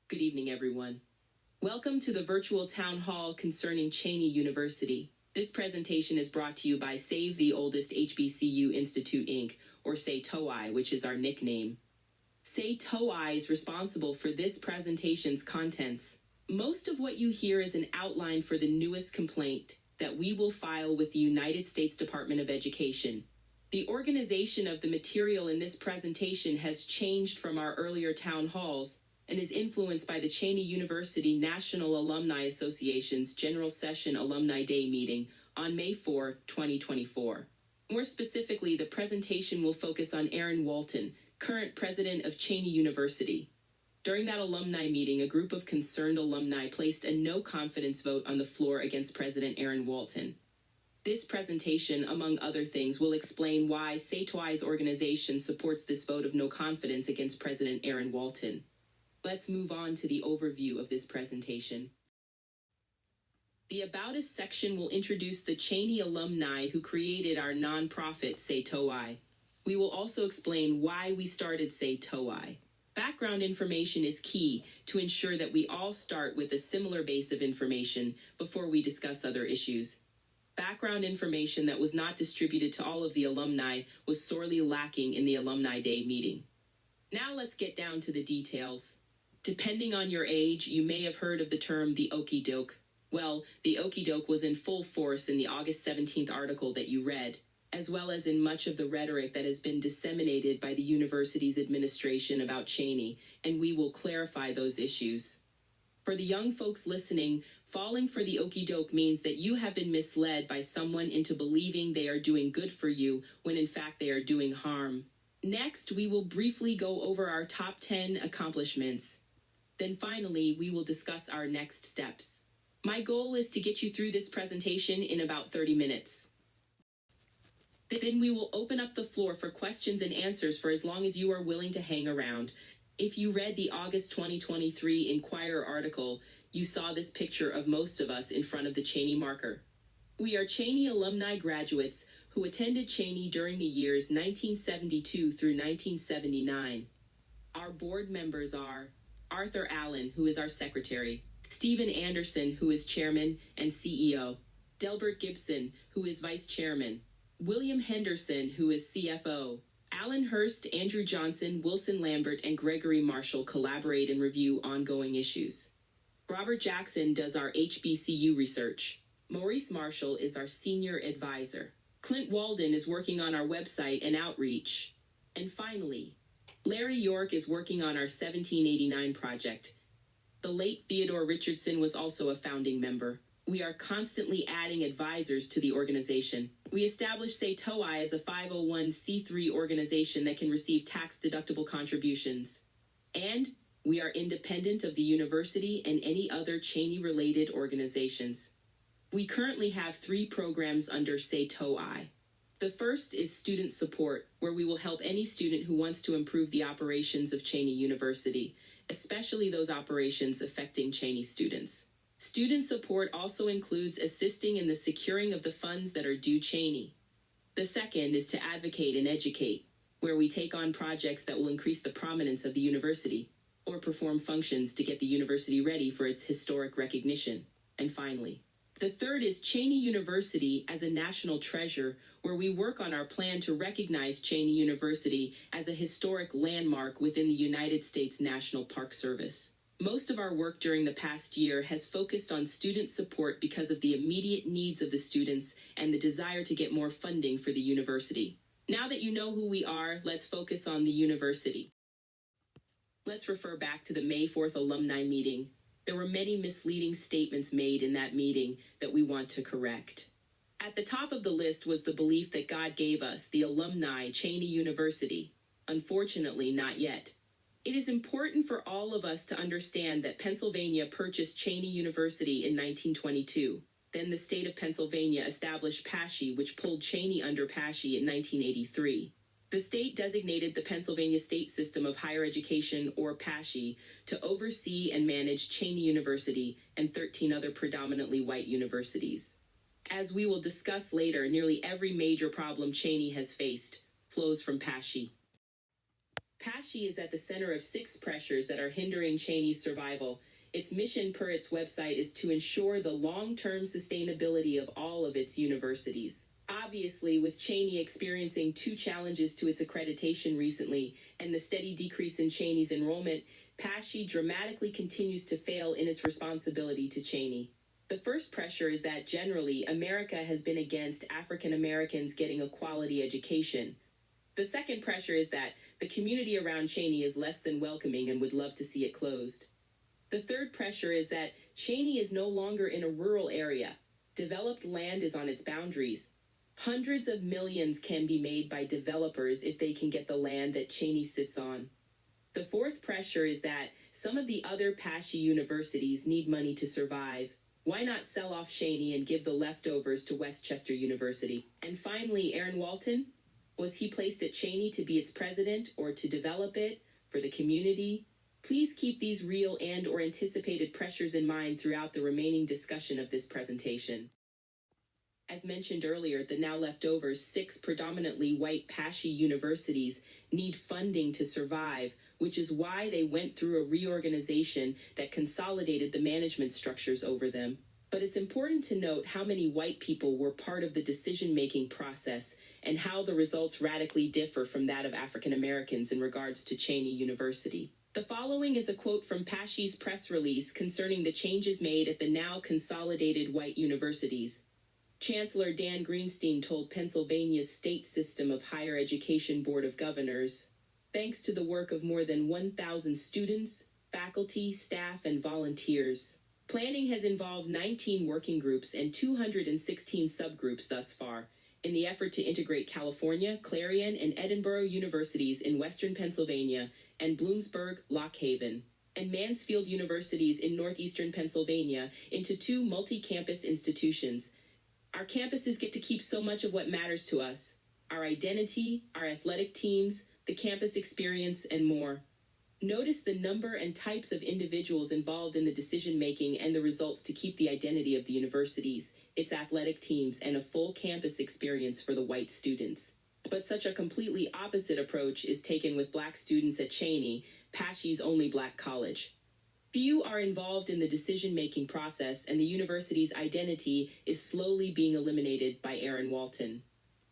Good evening, everyone. Welcome to the virtual town hall concerning Cheyney University. This presentation is brought to you by Save the Oldest HBCU Institute, Inc., or SaTOHI, which is our nickname. SaTOHI is responsible for this presentation's contents. Most of what you hear is an outline for the newest complaint that we will file with the United States Department of Education. The organization of the material in this presentation has changed from our earlier town halls and is influenced by the Cheyney University National Alumni Association's General Session Alumni Day meeting on May 4, 2024. More specifically, the presentation will focus on Aaron Walton, current president of Cheyney University. During that alumni meeting, a group of concerned alumni placed a no-confidence vote on the floor against President Aaron Walton. This presentation, among other things, will explain why SaTOHI's organization supports this vote of no confidence against President Aaron Walton. Let's move on to the overview of this presentation. The About Us section will introduce the Cheyney alumni who created our nonprofit SaTOHI. We will also explain why we started SaTOHI. Background information is key to ensure that we all start with a similar base of information before we discuss other issues. Background information that was not distributed to all of the alumni was sorely lacking in the Alumni Day meeting. Now let's get down to the details. Depending on your age, you may have heard of the term the okie doke. Well, the okie doke was in full force in the August 17th article that you read, as well as in much of the rhetoric that has been disseminated by the university's administration about Cheyney, and we will clarify those issues. For the young folks listening, falling for the okie doke means that you have been misled by someone into believing they are doing good for you when in fact they are doing harm. Next, we will briefly go over our top 10 accomplishments. Then finally, we will discuss our next steps. My goal is to get you through this presentation in about 30 minutes. Then we will open up the floor for questions and answers for as long as you are willing to hang around. If you read the August 2023 Inquirer article, you saw this picture of most of us in front of the Cheyney marker. We are Cheyney alumni graduates who attended Cheyney during the years 1972 through 1979. Our board members are Arthur Allen, who is our secretary, Stephen Anderson, who is chairman and CEO, Delbert Gibson, who is vice chairman, William Henderson, who is CFO, Alan Hurst, Andrew Johnson, Wilson Lambert, and Gregory Marshall collaborate and review ongoing issues. Robert Jackson does our HBCU research. Maurice Marshall is our senior advisor. Clint Walden is working on our website and outreach. And finally, Larry York is working on our 1789 project. The late Theodore Richardson was also a founding member. We are constantly adding advisors to the organization. We established SaTOHI as a 501c3 organization that can receive tax-deductible contributions. And we are independent of the university and any other Cheyney-related organizations. We currently have 3 programs under SaTOHI. The first is student support, where we will help any student who wants to improve the operations of Cheyney University, especially those operations affecting Cheyney students. Student support also includes assisting in the securing of the funds that are due Cheyney. The second is to advocate and educate, where we take on projects that will increase the prominence of the university, or perform functions to get the university ready for its historic recognition. And finally, the third is Cheyney University as a national treasure, where we work on our plan to recognize Cheyney University as a historic landmark within the United States National Park Service. Most of our work during the past year has focused on student support because of the immediate needs of the students and the desire to get more funding for the university. Now that you know who we are, let's focus on the university. Let's refer back to the May 4th alumni meeting. There were many misleading statements made in that meeting that we want to correct. At the top of the list was the belief that God gave us, the alumni, Cheyney University. Unfortunately, not yet. It is important for all of us to understand that Pennsylvania purchased Cheyney University in 1922. Then the state of Pennsylvania established PASSHE, which pulled Cheyney under PASSHE in 1983. The state designated the Pennsylvania State System of Higher Education, or PASSHE, to oversee and manage Cheyney University and 13 other predominantly white universities. As we will discuss later, nearly every major problem Cheyney has faced flows from PASSHE. PASSHE is at the center of 6 pressures that are hindering Cheyney's survival. Its mission per its website is to ensure the long-term sustainability of all of its universities. Obviously, with Cheyney experiencing 2 challenges to its accreditation recently and the steady decrease in Cheyney's enrollment, PASSHE dramatically continues to fail in its responsibility to Cheyney. The first pressure is that generally, America has been against African Americans getting a quality education. The second pressure is that the community around Cheyney is less than welcoming and would love to see it closed. The third pressure is that Cheyney is no longer in a rural area. Developed land is on its boundaries. Hundreds of millions can be made by developers if they can get the land that Cheyney sits on. The fourth pressure is that some of the other PASSHE universities need money to survive. Why not sell off Cheyney and give the leftovers to Westchester University? And finally, Aaron Walton? Was he placed at Cheyney to be its president or to develop it for the community? Please keep these real and/or anticipated pressures in mind throughout the remaining discussion of this presentation. As mentioned earlier, the now leftover 6 predominantly white PASSHE universities need funding to survive, which is why they went through a reorganization that consolidated the management structures over them. But it's important to note how many white people were part of the decision-making process and how the results radically differ from that of African Americans in regards to Cheyney University. The following is a quote from PASSHE's press release concerning the changes made at the now consolidated white universities. Chancellor Dan Greenstein told Pennsylvania's State System of Higher Education Board of Governors, "Thanks to the work of more than 1,000 students, faculty, staff, and volunteers, planning has involved 19 working groups and 216 subgroups thus far in the effort to integrate California, Clarion, and Edinburgh universities in western Pennsylvania and Bloomsburg, Lock Haven, and Mansfield universities in northeastern Pennsylvania into 2 multi-campus institutions. Our campuses get to keep so much of what matters to us: our identity, our athletic teams, the campus experience, and more. Notice the number and types of individuals involved in the decision-making and the results to keep the identity of the universities, its athletic teams, and a full campus experience for the white students. But such a completely opposite approach is taken with Black students at Cheyney, PASSHE's only Black college. Few are involved in the decision-making process, and the university's identity is slowly being eliminated by Aaron Walton.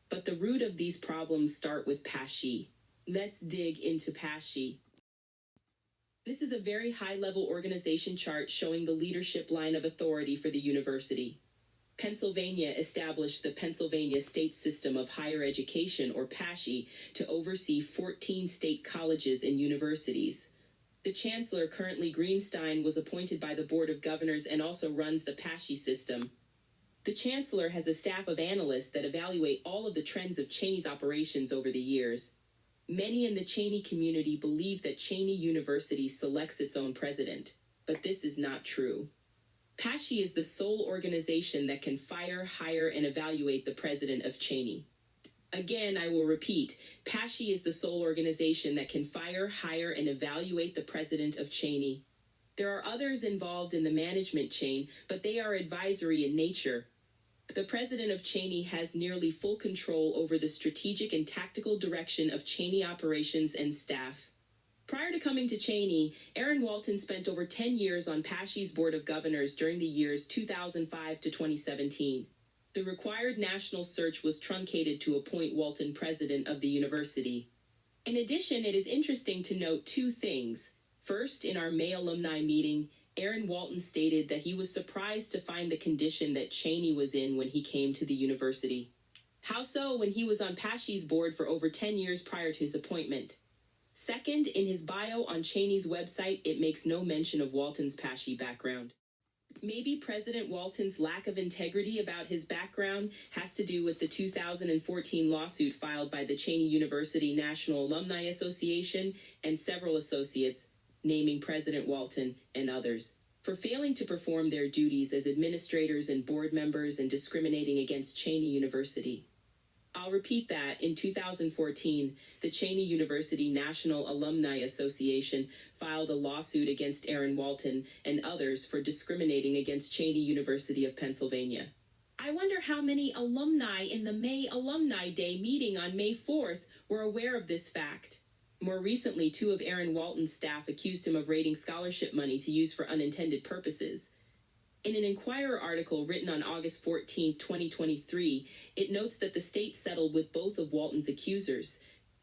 But the root of these problems start with PASSHE. Let's dig into PASSHE. This is a very high-level organization chart showing the leadership line of authority for the university. Pennsylvania established the Pennsylvania State System of Higher Education, or PASSHE, to oversee 14 state colleges and universities. The chancellor, currently Greenstein, was appointed by the Board of Governors and also runs the PASSHE system. The chancellor has a staff of analysts that evaluate all of the trends of Cheyney's operations over the years. Many in the Cheyney community believe that Cheyney University selects its own president, but this is not true. PASSHE is the sole organization that can fire, hire, and evaluate the president of Cheyney. Again, I will repeat, PASSHE is the sole organization that can fire, hire, and evaluate the president of Cheyney. There are others involved in the management chain, but they are advisory in nature. The president of Cheyney has nearly full control over the strategic and tactical direction of Cheyney operations and staff. Prior to coming to Cheyney, Aaron Walton spent over 10 years on PASSHE's Board of Governors during the years 2005 to 2017. The required national search was truncated to appoint Walton president of the university. In addition, it is interesting to note 2 things. First, in our May alumni meeting, Aaron Walton stated that he was surprised to find the condition that Cheyney was in when he came to the university. How so, when he was on PASSHE's board for over 10 years prior to his appointment? Second, in his bio on Cheyney's website, it makes no mention of Walton's PASSHE background. Maybe President Walton's lack of integrity about his background has to do with the 2014 lawsuit filed by the Cheyney University National Alumni Association and several associates, naming President Walton and others, for failing to perform their duties as administrators and board members and discriminating against Cheyney University. I'll repeat that in 2014, the Cheyney University National Alumni Association filed a lawsuit against Aaron Walton and others for discriminating against Cheyney University of Pennsylvania. I wonder how many alumni in the May Alumni Day meeting on May 4th were aware of this fact. More recently, two of Aaron Walton's staff accused him of raiding scholarship money to use for unintended purposes. In an Inquirer article written on August 14, 2023, it notes that the state settled with both of Walton's accusers.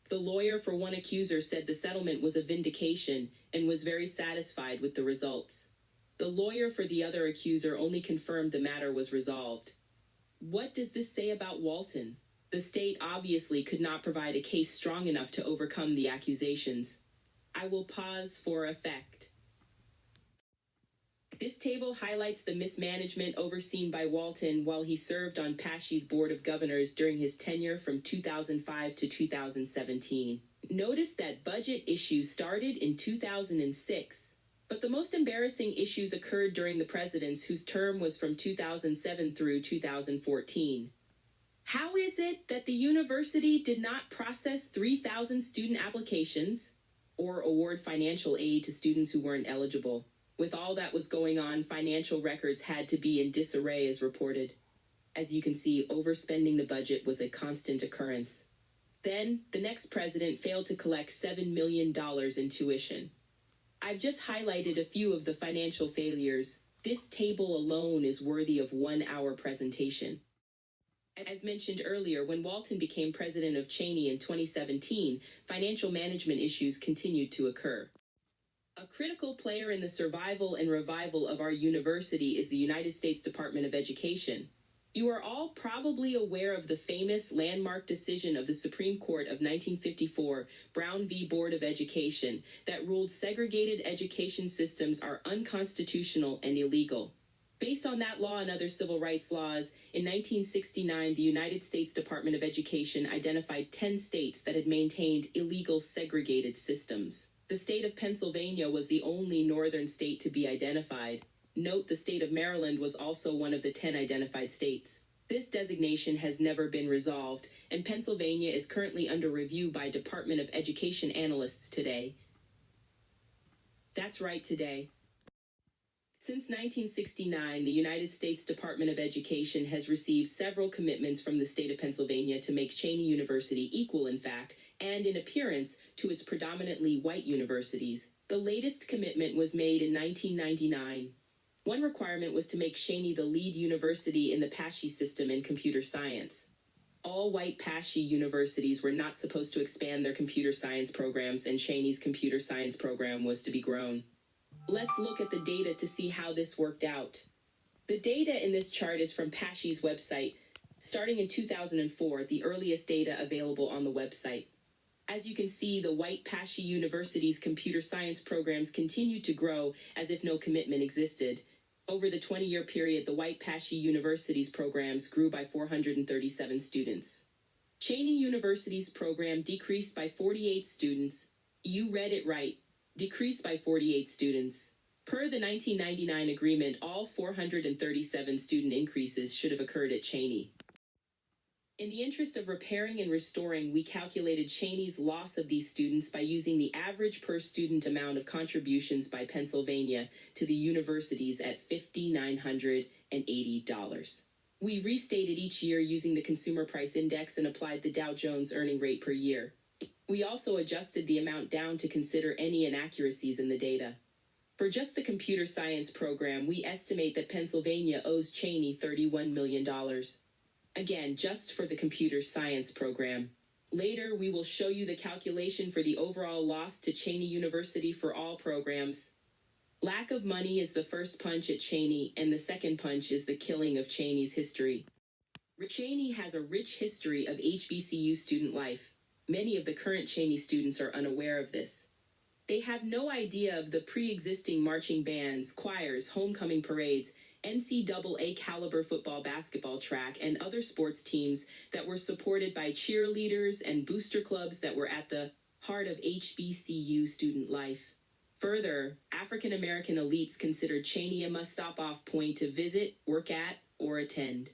The lawyer for one accuser said the settlement was a vindication and was very satisfied with the results. The lawyer for the other accuser only confirmed the matter was resolved. What does this say about Walton? The state obviously could not provide a case strong enough to overcome the accusations. I will pause for effect. This table highlights the mismanagement overseen by Walton while he served on PASSHE's Board of Governors during his tenure from 2005 to 2017. Notice that budget issues started in 2006, but the most embarrassing issues occurred during the presidents whose term was from 2007 through 2014. How is it that the university did not process 3,000 student applications or award financial aid to students who weren't eligible? With all that was going on, financial records had to be in disarray as reported. As you can see, overspending the budget was a constant occurrence. Then, the next president failed to collect $7 million in tuition. I've just highlighted a few of the financial failures. This table alone is worthy of 1-hour presentation. As mentioned earlier, when Walton became president of Cheyney in 2017, financial management issues continued to occur. A critical player in the survival and revival of our university is the United States Department of Education. You are all probably aware of the famous landmark decision of the Supreme Court of 1954, Brown v. Board of Education, that ruled segregated education systems are unconstitutional and illegal. Based on that law and other civil rights laws, in 1969, the United States Department of Education identified 10 states that had maintained illegal segregated systems. The state of Pennsylvania was the only northern state to be identified. Note the state of Maryland was also one of the 10 identified states. This designation has never been resolved, and Pennsylvania is currently under review by Department of Education analysts today. That's right, today. Since 1969, the United States Department of Education has received several commitments from the state of Pennsylvania to make Cheyney University equal in fact and in appearance to its predominantly white universities. The latest commitment was made in 1999. One requirement was to make Cheyney the lead university in the PASSHE system in computer science. All white PASSHE universities were not supposed to expand their computer science programs, and Cheyney's computer science program was to be grown. Let's look at the data to see how this worked out. The data in this chart is from PASSHE's website, starting in 2004, the earliest data available on the website. As you can see, the white PASSHE university's computer science programs continued to grow as if no commitment existed. Over the 20-year period, the white PASSHE university's programs grew by 437 students. Cheyney University's program decreased by 48 students. You read it right. Decreased by 48 students. Per the 1999 agreement, all 437 student increases should have occurred at Cheyney. In the interest of repairing and restoring, we calculated Cheyney's loss of these students by using the average per student amount of contributions by Pennsylvania to the universities at $5,980. We restated each year using the Consumer Price Index and applied the Dow Jones earning rate per year. We also adjusted the amount down to consider any inaccuracies in the data. For just the computer science program, we estimate that Pennsylvania owes Cheyney $31 million. Again, just for the computer science program. Later, we will show you the calculation for the overall loss to Cheyney University for all programs. Lack of money is the first punch at Cheyney, and the second punch is the killing of Cheyney's history. Cheyney has a rich history of HBCU student life. Many of the current Cheyney students are unaware of this. They have no idea of the pre-existing marching bands, choirs, homecoming parades, NCAA caliber football, basketball, track, and other sports teams that were supported by cheerleaders and booster clubs that were at the heart of HBCU student life. Further, African American elites considered Cheyney a must-stop-off point to visit, work at, or attend.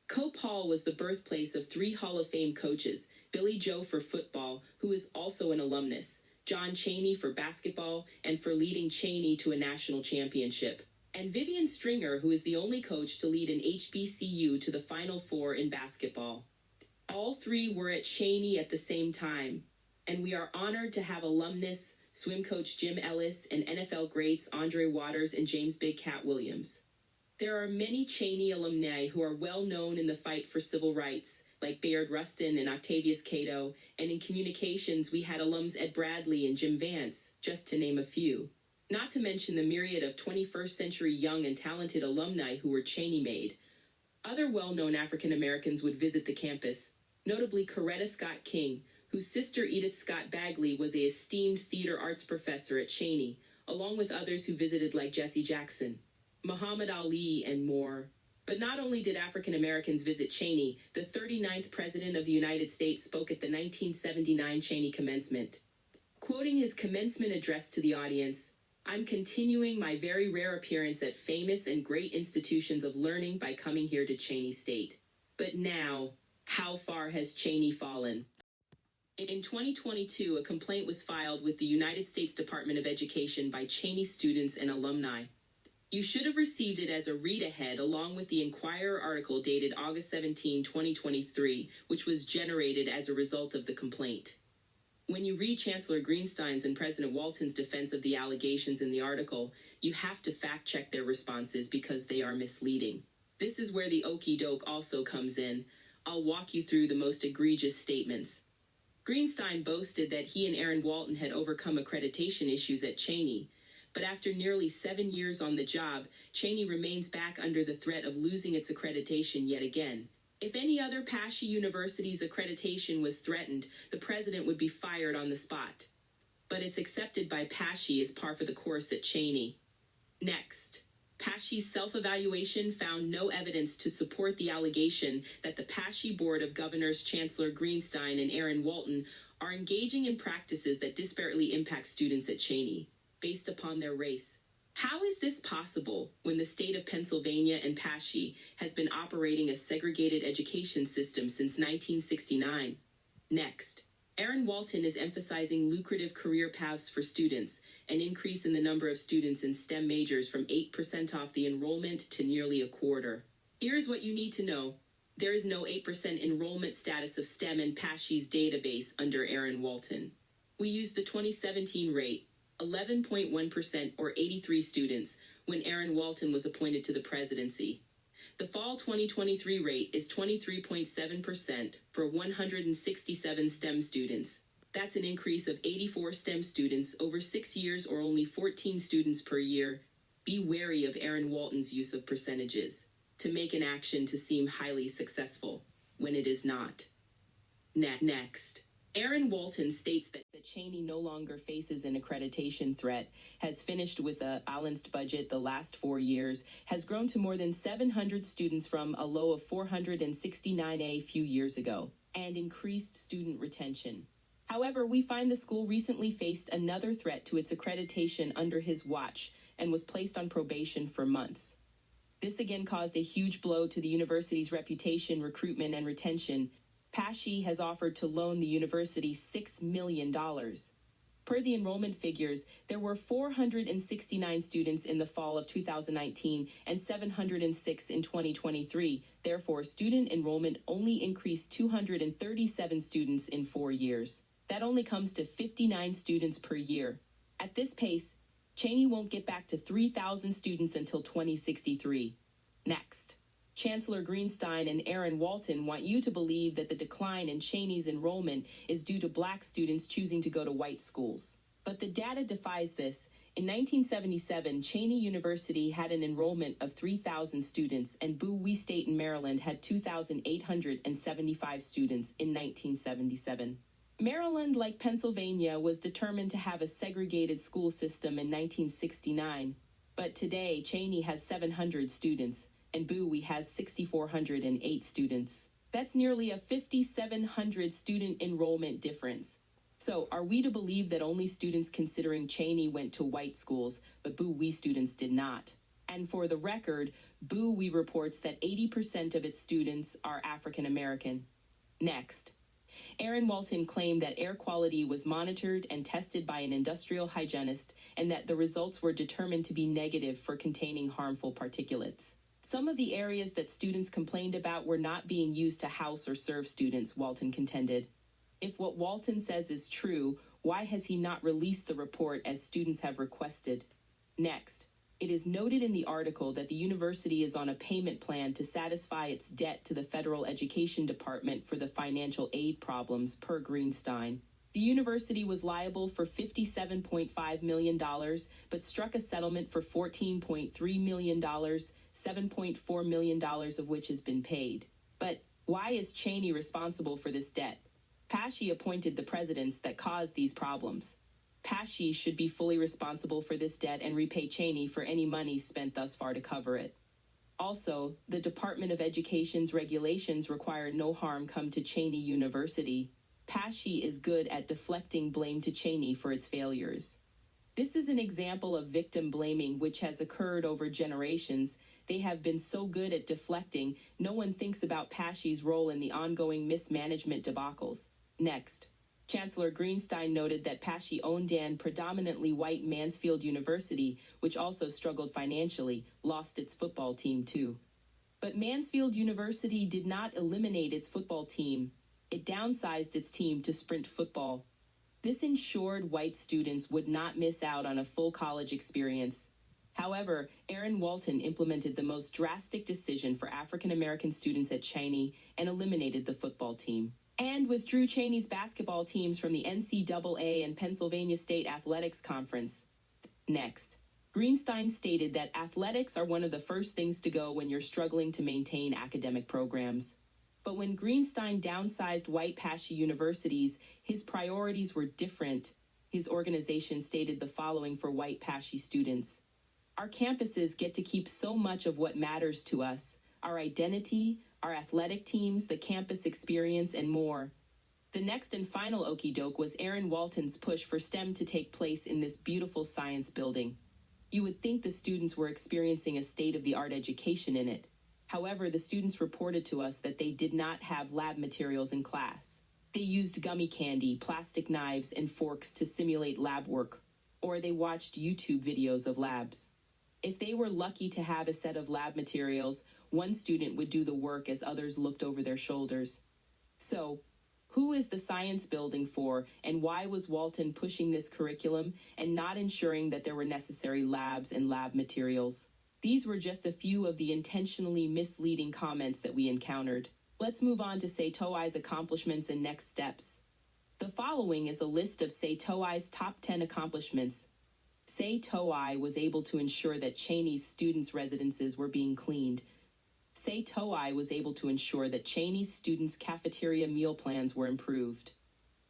Cope Hall was the birthplace of 3 Hall of Fame coaches: Billy Joe for football, who is also an alumnus, John Cheyney for basketball and for leading Cheyney to a national championship, and Vivian Stringer, who is the only coach to lead an HBCU to the Final Four in basketball. All 3 were at Cheyney at the same time. And we are honored to have alumnus, swim coach Jim Ellis, and NFL greats Andre Waters and James Big Cat Williams. There are many Cheyney alumni who are well known in the fight for civil rights, like Bayard Rustin and Octavius Cato, and in communications we had alums Ed Bradley and Jim Vance, just to name a few. Not to mention the myriad of 21st century young and talented alumni who were Cheyney made. Other well-known African Americans would visit the campus, notably Coretta Scott King, whose sister Edith Scott Bagley was an esteemed theater arts professor at Cheyney, along with others who visited like Jesse Jackson, Muhammad Ali, and more. But not only did African Americans visit Cheyney, the 39th President of the United States spoke at the 1979 Cheyney commencement. Quoting his commencement address to the audience, "I'm continuing my very rare appearance at famous and great institutions of learning by coming here to Cheyney State. But now, how far has Cheyney fallen?" In 2022, a complaint was filed with the United States Department of Education by Cheyney students and alumni. You should have received it as a read-ahead along with the Inquirer article dated August 17, 2023, which was generated as a result of the complaint. When you read Chancellor Greenstein's and President Walton's defense of the allegations in the article, you have to fact-check their responses because they are misleading. This is where the okey doke also comes in. I'll walk you through the most egregious statements. Greenstein boasted that he and Aaron Walton had overcome accreditation issues at Cheyney, but after nearly 7 years on the job, Cheyney remains back under the threat of losing its accreditation yet again. If any other PASSHE university's accreditation was threatened, the president would be fired on the spot. But it's accepted by PASSHE as par for the course at Cheyney. Next, PASSHE's self-evaluation found no evidence to support the allegation that the PASSHE Board of Governors Chancellor Greenstein and Aaron Walton are engaging in practices that disparately impact students at Cheyney, based upon their race. How is this possible when the state of Pennsylvania and PASSHE has been operating a segregated education system since 1969? Next, Aaron Walton is emphasizing lucrative career paths for students, an increase in the number of students in STEM majors from 8% off the enrollment to nearly a quarter. Here's what you need to know. There is no 8% enrollment status of STEM in PASSHE's database under Aaron Walton. We used the 2017 rate, 11.1% or 83 students, when Aaron Walton was appointed to the presidency. The fall 2023 rate is 23.7% for 167 STEM students. That's an increase of 84 STEM students over 6 years or only 14 students per year. Be wary of Aaron Walton's use of percentages to make an action to seem highly successful when it is not. Next, Aaron Walton states that Cheyney no longer faces an accreditation threat, has finished with a balanced budget the last 4 years, has grown to more than 700 students from a low of 469 a few years ago, and increased student retention. However, we find the school recently faced another threat to its accreditation under his watch and was placed on probation for months. This again caused a huge blow to the university's reputation, recruitment, and retention. PASSHE has offered to loan the university $6 million. Per the enrollment figures, there were 469 students in the fall of 2019 and 706 in 2023. Therefore, student enrollment only increased 237 students in 4 years. That only comes to 59 students per year. At this pace, Cheyney won't get back to 3,000 students until 2063. Next, Chancellor Greenstein and Aaron Walton want you to believe that the decline in Cheyney's enrollment is due to black students choosing to go to white schools. But the data defies this. In 1977, Cheyney University had an enrollment of 3,000 students, and Bowie State in Maryland had 2,875 students in 1977. Maryland, like Pennsylvania, was determined to have a segregated school system in 1969. But today, Cheyney has 700 students, and Bowie has 6,408 students. That's nearly a 5,700 student enrollment difference. So, are we to believe that only students considering Cheyney went to white schools, but Bowie students did not? And for the record, Bowie reports that 80% of its students are African American. Next, Aaron Walton claimed that air quality was monitored and tested by an industrial hygienist and that the results were determined to be negative for containing harmful particulates. Some of the areas that students complained about were not being used to house or serve students, Walton contended. If what Walton says is true, why has he not released the report as students have requested? Next, it is noted in the article that the university is on a payment plan to satisfy its debt to the Federal Education Department for the financial aid problems per Greenstein. The university was liable for $57.5 million, but struck a settlement for $14.3 million, $7.4 million of which has been paid. But why is Cheyney responsible for this debt? PASSHE appointed the presidents that caused these problems. PASSHE should be fully responsible for this debt and repay Cheyney for any money spent thus far to cover it. Also, the Department of Education's regulations require no harm come to Cheyney University. PASSHE is good at deflecting blame to Cheyney for its failures. This is an example of victim blaming which has occurred over generations. They have been so good at deflecting, no one thinks about PASSHE's role in the ongoing mismanagement debacles. Next, Chancellor Greenstein noted that PASSHE owned an predominantly white Mansfield University, which also struggled financially, lost its football team too. But Mansfield University did not eliminate its football team. It downsized its team to sprint football. This ensured white students would not miss out on a full college experience. However, Aaron Walton implemented the most drastic decision for African American students at Cheyney and eliminated the football team, and withdrew Cheyney's basketball teams from the NCAA and Pennsylvania State Athletics Conference. Next, Greenstein stated that athletics are one of the first things to go when you're struggling to maintain academic programs. But when Greenstein downsized white PASSHE universities, his priorities were different. His organization stated the following for white PASSHE students: "Our campuses get to keep so much of what matters to us: our identity, our athletic teams, the campus experience, and more." The next and final okie doke was Aaron Walton's push for STEM to take place in this beautiful science building. You would think the students were experiencing a state-of-the-art education in it. However, the students reported to us that they did not have lab materials in class. They used gummy candy, plastic knives, and forks to simulate lab work, or they watched YouTube videos of labs. If they were lucky to have a set of lab materials, one student would do the work as others looked over their shoulders. So, who is the science building for, and why was Walton pushing this curriculum and not ensuring that there were necessary labs and lab materials? These were just a few of the intentionally misleading comments that we encountered. Let's move on to SaTOHI's accomplishments and next steps. The following is a list of SaTOHI's top 10 accomplishments. SaTOHI was able to ensure that Cheyney's students' residences were being cleaned. SaTOHI was able to ensure that Cheyney's students' cafeteria meal plans were improved.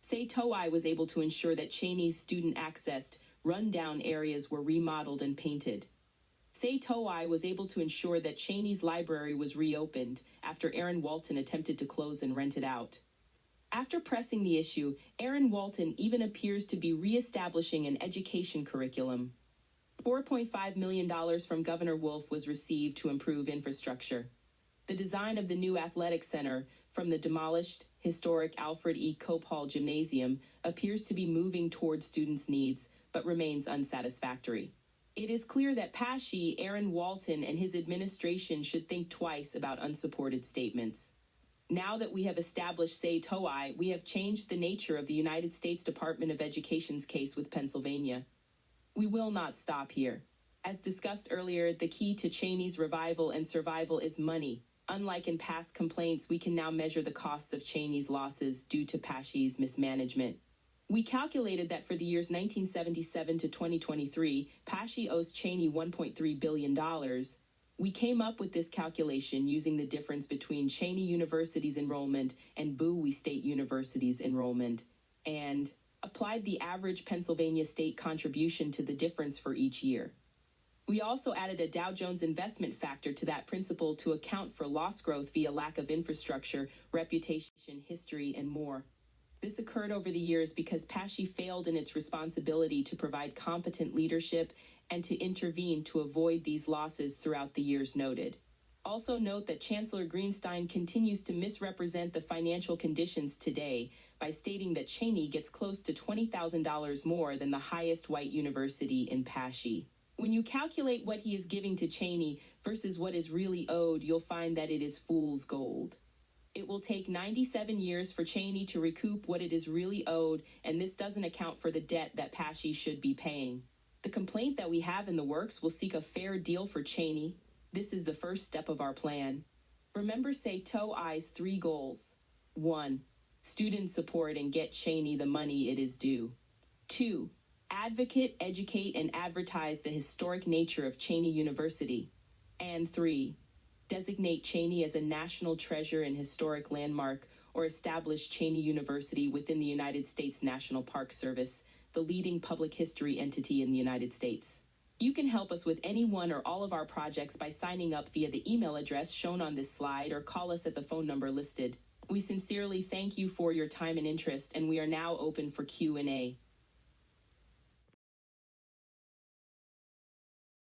SaTOHI was able to ensure that Cheyney's student-accessed, run-down areas were remodeled and painted. SaTOHI was able to ensure that Cheyney's library was reopened after Aaron Walton attempted to close and rent it out. After pressing the issue, Aaron Walton even appears to be reestablishing an education curriculum. $4.5 million from Governor Wolf was received to improve infrastructure. The design of the new athletic center from the demolished, historic Alfred E. Cope Hall Gymnasium appears to be moving toward students' needs, but remains unsatisfactory. It is clear that PASSHE, Aaron Walton, and his administration should think twice about unsupported statements. Now that we have established SaTOHI, we have changed the nature of the United States Department of Education's case with Pennsylvania. We will not stop here. As discussed earlier, the key to Cheyney's revival and survival is money. Unlike in past complaints, we can now measure the costs of Cheyney's losses due to PASSHE's mismanagement. We calculated that for the years 1977 to 2023, PASSHE owes Cheyney $1.3 billion. We came up with this calculation using the difference between Cheyney University's enrollment and Bowie State University's enrollment, and applied the average Pennsylvania state contribution to the difference for each year. We also added a Dow Jones investment factor to that principle to account for loss growth via lack of infrastructure, reputation, history, and more. This occurred over the years because PASSHE failed in its responsibility to provide competent leadership and to intervene to avoid these losses throughout the years noted. Also note that Chancellor Greenstein continues to misrepresent the financial conditions today by stating that Cheyney gets close to $20,000 more than the highest white university in PASSHE. When you calculate what he is giving to Cheyney versus what is really owed, you'll find that it is fool's gold. It will take 97 years for Cheyney to recoup what it is really owed, and this doesn't account for the debt that PASSHE should be paying. The complaint that we have in the works will seek a fair deal for Cheyney. This is the first step of our plan. Remember SaTOHI's 3 goals. 1. Student support and get Cheyney the money it is due. 2. Advocate, educate, and advertise the historic nature of Cheyney University. And 3. Designate Cheyney as a national treasure and historic landmark, or establish Cheyney University within the United States National Park Service, the leading public history entity in the United States. You can help us with any one or all of our projects by signing up via the email address shown on this slide or call us at the phone number listed. We sincerely thank you for your time and interest, and we are now open for Q&A.